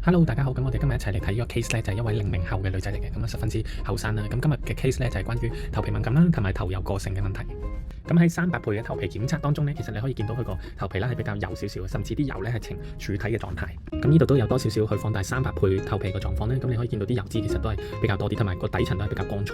Hello，大家好，咁我哋今日一齊嚟睇呢個 case 咧，就係一位00後嘅女仔嚟嘅，咁啊十分之後生啦。咁今日嘅 case 咧就係關於頭皮敏感啦，同埋頭油過剩嘅問題。咁喺300倍嘅頭皮檢測當中咧，其實你可以見到佢個頭皮咧係比較油少少，甚至啲油咧係呈柱體嘅狀態。咁呢度都有多少少去放大300倍頭皮嘅狀況咧，咁你可以見到啲油脂其實都係比較多啲，同埋個底層都係比較乾燥，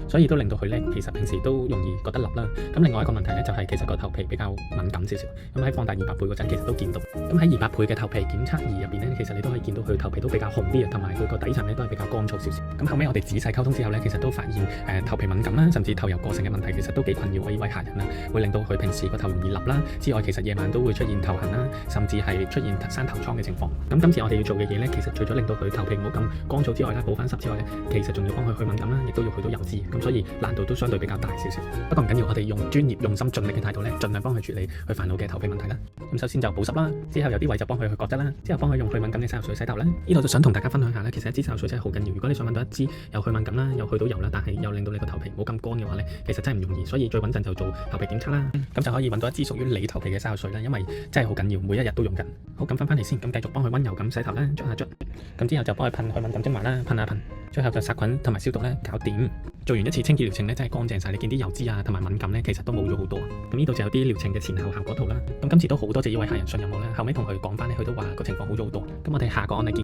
所以都令到佢咧其實平時都容易覺得笠啦。咁另外一個問題咧就係其實個頭皮比較敏感少少。咁喺放大200倍嗰陣，其實都見到。咁喺200倍嘅頭皮檢測儀入邊咧，其實你都可以見到佢頭皮都比較紅啲啊，同埋佢個底層咧都係比較乾燥少少。咁後尾我哋仔細溝通之後咧，其實都發現頭皮敏感啦，甚至頭油過剩嘅問題，其實都幾困擾我呢位客人啦，會令到佢平時個頭容易笠啦。之外，其實夜晚都會出現頭痕啦，甚至係出現生頭瘡嘅情況。咁今次我哋要做嘅嘢咧，其實除咗令到佢頭皮唔好咁乾燥之外啦，補翻濕之外咧，其實仲要幫佢去敏感啦，亦都要去到油脂。咁所以難度都相對比較大少少。不過唔緊要，我哋用專業、用心、盡力嘅態度咧，盡量幫佢處理佢煩惱嘅頭皮問題啦。咁首先就補濕啦，之後有啲位就幫佢去角質啦，之後幫佢用去敏感嘅洗頭水洗頭啦。呢度就想同大家分享下咧，其實一支洗頭水真係好緊要。如果你想揾到一支又去敏感啦，又去到油啦，但係又令到你個頭皮冇咁乾嘅話咧，其實真係唔容易。所以最穩陣就做頭皮檢測啦，咁就可以揾到一支屬於你頭皮嘅洗頭水啦。因為真係好緊要，每一日都用緊。好，咁翻嚟先，咁繼續幫佢溫柔咁洗頭啦，捽下捽。咁之後就幫佢噴去敏感精華啦，噴下噴。最後就殺菌同埋消毒咧，搞掂。做完一次清潔療程咧，真係乾淨晒。你見啲油脂啊同埋敏感咧，其實都冇咗好多。咁呢度就有啲療程嘅前後效果圖啦。咁今次都好多謝呢位客人信任我啦，後尾同佢講翻咧，佢都話個情況好咗好多。咁我哋下個案例見。